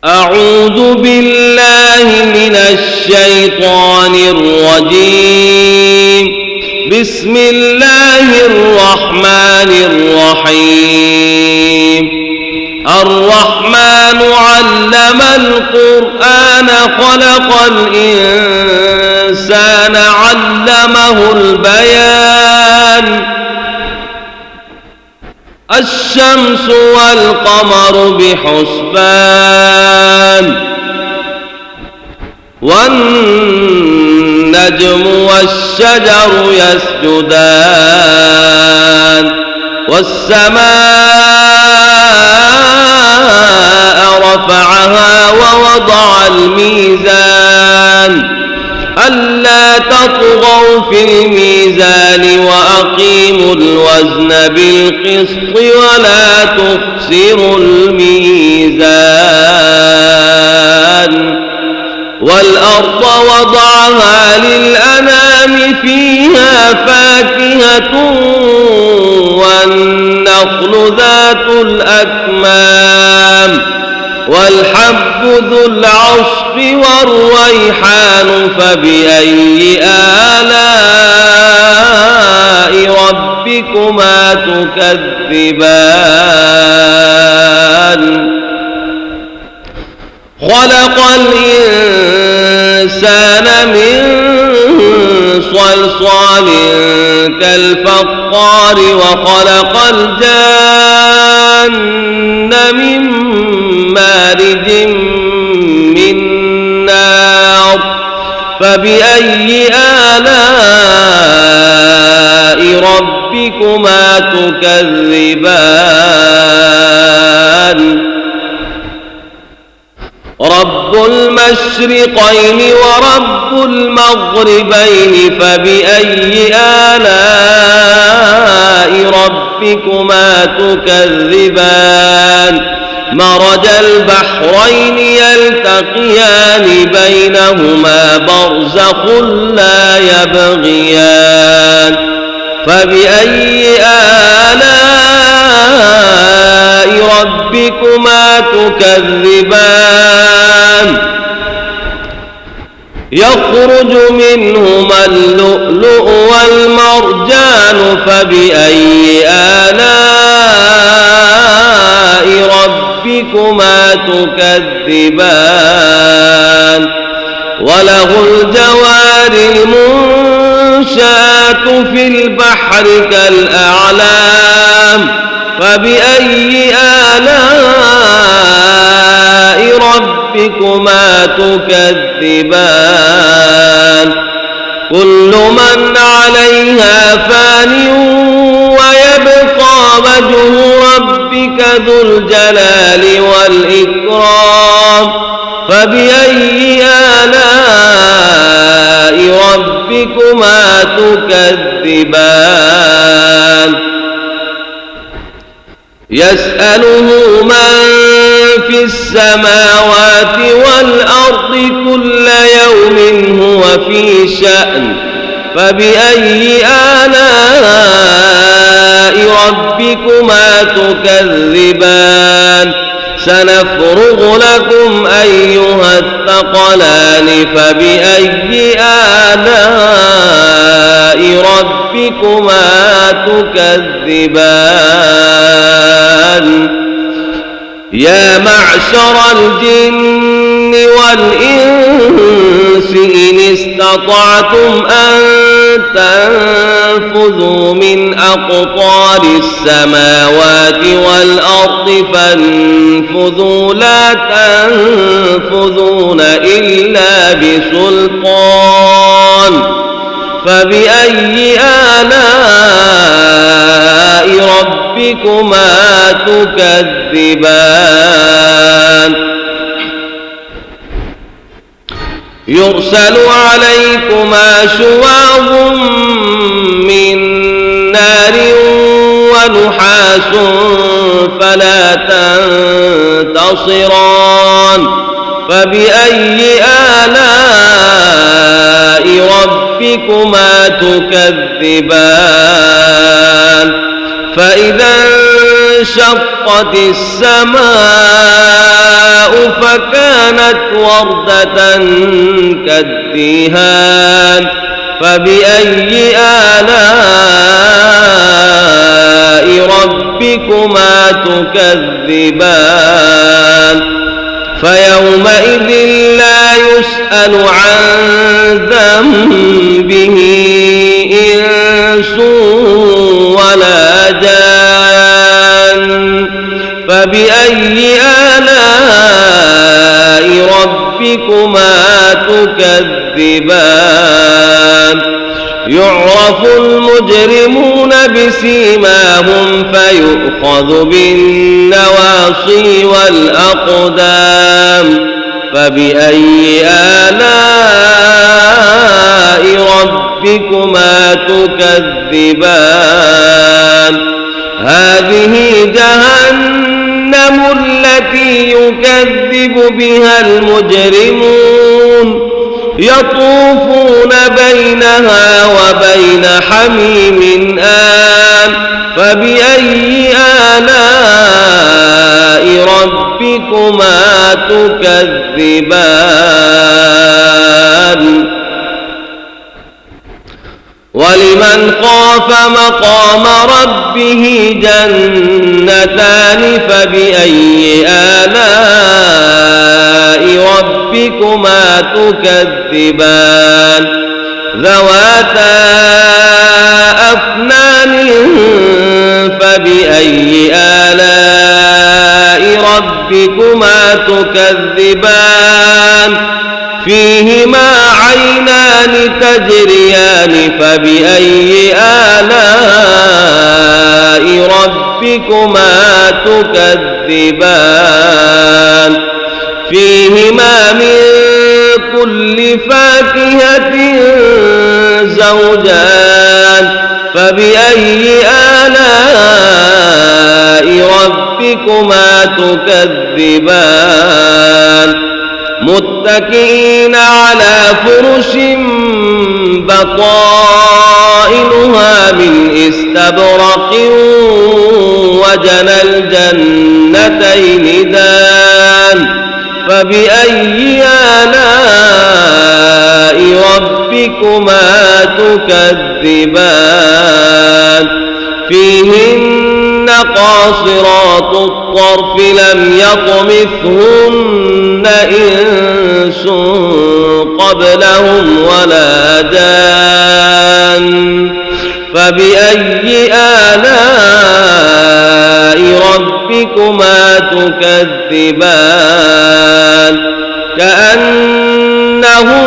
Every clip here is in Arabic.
أعوذ بالله من الشيطان الرجيم. بسم الله الرحمن الرحيم. الرحمن علم القرآن خلق الإنسان علمه البيان. الشمس والقمر بحسبان والنجم والشجر يسجدان والسماء رفعها ووضع الميزان ألا تطغوا في الميزان وأقيموا الوزن بالقسط ولا تخسروا الميزان. والأرض وضعها للأنام فيها فاكهة والنخل ذات الأكمام والحب ذو العصف والريحان فبأي آلاء ربكما تكذبان. خلق الإنسان من صلصال كالفخار وخلق الجان من مارج من نار فبأي آلاء ربكما تكذبان. رب المشرقين ورب المغربين فبأي آلاء ربكما تكذبان. مرج البحرين يلتقيان بينهما برزخ لا يبغيان فبأي آلاء ربكما تكذبان. يخرج منهما اللؤلؤ والمرجان فبأي آلاء ربكما تكذبان. وله الجوار المنشآت في البحر كالأعلام فبأي آلاء ربكما تكذبان. كل من عليها فان ويبقى وجه ربك ذو الجلال والإكرام فبأي آلاء ربكما تكذبان. يسأله من في السماوات والأرض كل يوم هو في شأن فبأي آلاء ربكما تكذبان. سنفرغ لكم أيها الثقلان فبأي آلاء ربكما تكذبان. يا معشر الجن والإنس إن استطعتم أن تنفذوا من أقطار السماوات والأرض فانفذوا لا تنفذون إلا بسلطان فبأي آلاء ربكما تكذبان. يرسل عليكما شواظ من نار ونحاس فلا تنتصران فبأي آلاء ربكما تكذبان. فإذا انشقت السماء فكانت كانت وردة كالدهان فبأي آلاء ربكما تكذبان فيومئذ لا يسأل عن ذنبه إنس ولا جان فبأي آلاء ربكما تكذبان يعرف المجرمون بسيماهم فيؤخذ بالنواصي والأقدام فبأي آلاء ربكما تكذبان هذه جهنم التي يكذب بها المجرمون يطوفون بينها وبين حميم آن فبأي آلاء ربكما تكذبان ولمن خاف مقام ربه جنتان فبأي آلاء ربكما تكذبان ذواتا أفنان فبأي آلاء ربكما تكذبان فيهما عينان تجريان فبأي آلاء ربكما تكذبان فيهما من كل فاكهة زوجان فبأي آلاء ربكما تكذبان متكئين على فرش بطائنها من استبرق وجنى الجنتين دان فبأي آلاء ربكما تكذبان فيهن قاصرات الطرف لم يطمثهن إنس قبلهم ولا جان فبأي آلاء ربكما تكذبان كأنهن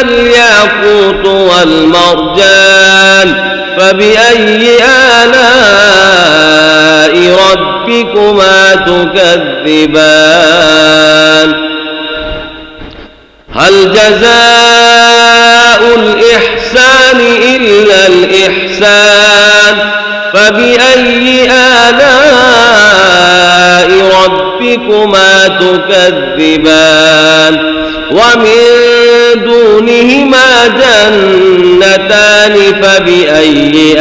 الياقوت والمرجان فبأي آلاء ربكما تكذبان هل جزاء الإحسان إلا الإحسان فبأي آلاء ربكما تكذبان ومن دونهما جنتان فبأي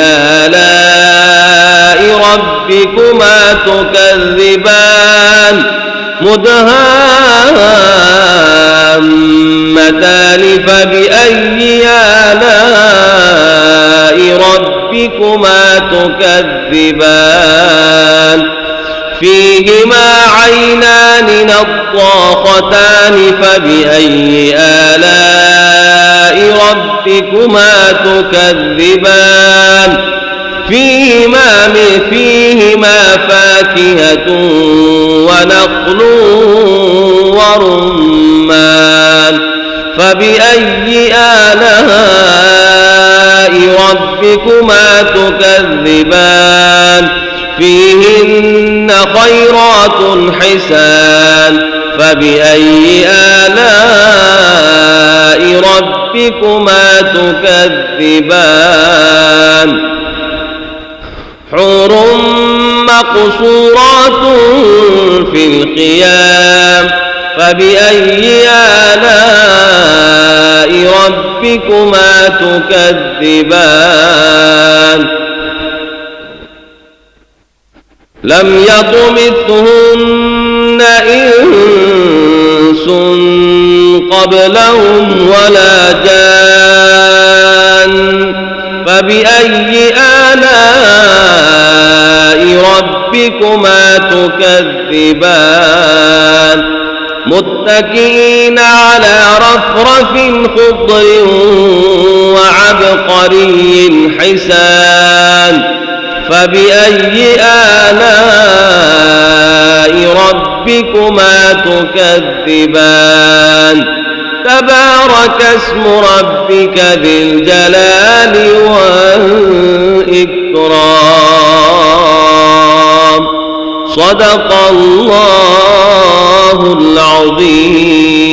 آلاء ربكما تكذبان مدهامتان فبأي آلاء ربكما تكذبان فيهما عينان نضاختان فبأي آلاء ربكما تكذبان فيهما فاكهة ونخل ورمان فبأي آلاء ربكما تكذبان فيهن خيرات حسان فبأي آلاء ربكما تكذبان حور مقصورات في الخيام فبأي آلاء ربكما تكذبان لم يطمثهن إنس قبلهم ولا جان فبأي آلاء ربكما تكذبان متكئين على رفرف خضر وعبقري حسان فبأي آلاء ربكما تكذبان تبارك اسم ربك ذي الجلال والإكرام صدق الله العظيم.